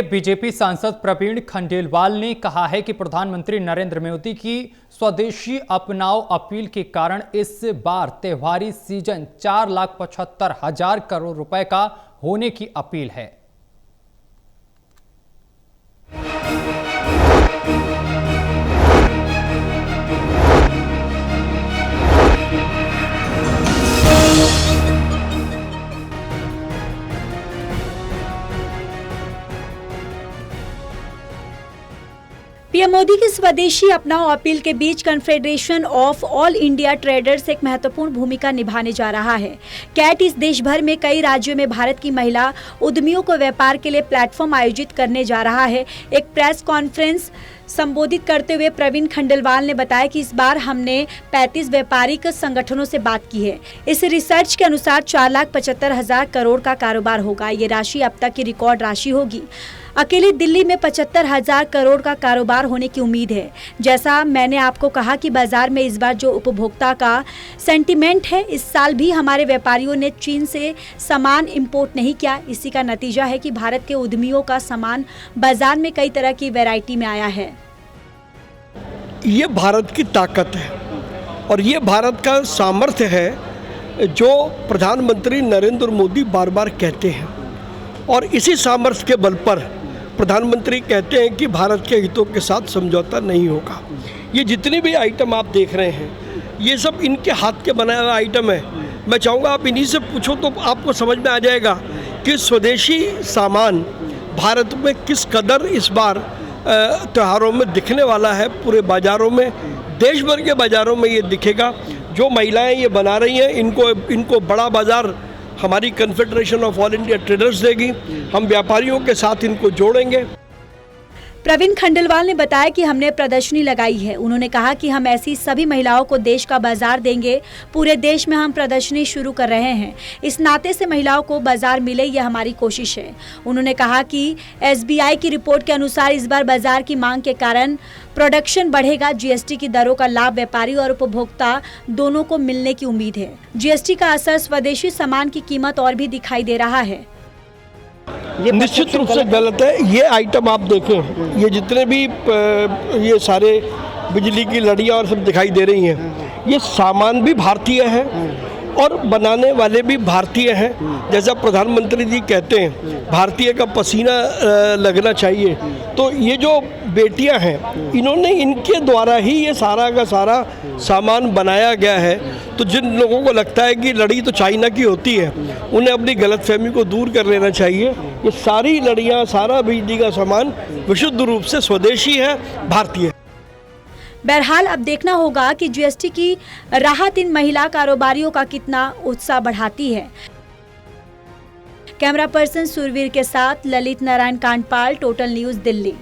BJP सांसद प्रवीण खंडेलवाल ने कहा है कि प्रधानमंत्री नरेंद्र मोदी की स्वदेशी अपनाओ अपील के कारण इस बार त्योहारी सीजन 4,75,000 करोड़ रुपए का होने की अपील है। पीएम मोदी की स्वदेशी अपनाओ अपील के बीच confederation of all India traders एक महत्वपूर्ण भूमिका निभाने जा रहा है। कैट इस देश भर में कई राज्यों में भारत की महिला उद्यमियों को व्यापार के लिए प्लेटफॉर्म आयोजित करने जा रहा है। एक प्रेस कॉन्फ्रेंस संबोधित करते हुए प्रवीण खंडेलवाल ने बताया कि इस बार हमने 35 व्यापारिक संगठनों से बात की है। इस रिसर्च के अनुसार 4,75,000 करोड़ का कारोबार होगा। ये राशि अब तक की रिकॉर्ड राशि होगी। अकेले दिल्ली में 75,000 करोड़ का कारोबार होने की उम्मीद है। जैसा मैंने आपको कहा कि बाजार में इस बार जो उपभोक्ता का सेंटीमेंट है, इस साल भी हमारे व्यापारियों ने चीन से सामान इंपोर्ट नहीं किया। इसी का नतीजा है कि भारत के उद्यमियों का सामान बाजार में कई तरह की वैरायटी में आया है। ये भारत की ताकत है और ये भारत का सामर्थ्य है जो प्रधानमंत्री नरेंद्र मोदी बार बार कहते हैं, और इसी सामर्थ्य के बल पर प्रधानमंत्री कहते हैं कि भारत के हितों के साथ समझौता नहीं होगा। ये जितने भी आइटम आप देख रहे हैं, ये सब इनके हाथ के बनाए हुए आइटम है। मैं चाहूँगा आप इन्हीं से पूछो तो आपको समझ में आ जाएगा कि स्वदेशी सामान भारत में किस कदर इस बार त्योहारों में दिखने वाला है। पूरे बाज़ारों में, देश भर के बाज़ारों में ये दिखेगा। जो महिलाएं ये बना रही हैं, इनको बड़ा बाज़ार हमारी confederation of all India traders देगी। हम व्यापारियों के साथ इनको जोड़ेंगे। प्रवीण खंडेलवाल ने बताया कि हमने प्रदर्शनी लगाई है। उन्होंने कहा कि हम ऐसी सभी महिलाओं को देश का बाजार देंगे। पूरे देश में हम प्रदर्शनी शुरू कर रहे हैं। इस नाते से महिलाओं को बाजार मिले, यह हमारी कोशिश है। उन्होंने कहा कि एसबीआई की रिपोर्ट के अनुसार इस बार बाजार की मांग के कारण प्रोडक्शन बढ़ेगा। जीएसटी की दरों का लाभ व्यापारी और उपभोक्ता दोनों को मिलने की उम्मीद है। जीएसटी का असर स्वदेशी सामान की कीमत और भी दिखाई दे रहा है। ये निश्चित रूप से गलत है। ये आइटम आप देखें, ये जितने भी ये सारे बिजली की लड़ियाँ और सब दिखाई दे रही हैं, ये सामान भी भारतीय है और बनाने वाले भी भारतीय हैं। जैसा प्रधानमंत्री जी कहते हैं, भारतीय का पसीना लगना चाहिए। तो ये जो बेटियां हैं, इन्होंने इनके द्वारा ही ये सारा का सारा सामान बनाया गया है। तो जिन लोगों को लगता है कि लड़ी तो चाइना की होती है, उन्हें अपनी गलतफहमी को दूर कर लेना चाहिए। ये सारी लड़ियाँ, सारा बिजली का सामान विशुद्ध रूप से स्वदेशी है, भारतीय है। बहरहाल अब देखना होगा कि जीएसटी की राहत इन महिला कारोबारियों का कितना उत्साह बढ़ाती है। कैमरा पर्सन सुरवीर के साथ ललित नारायण कांडपाल, टोटल न्यूज़, दिल्ली।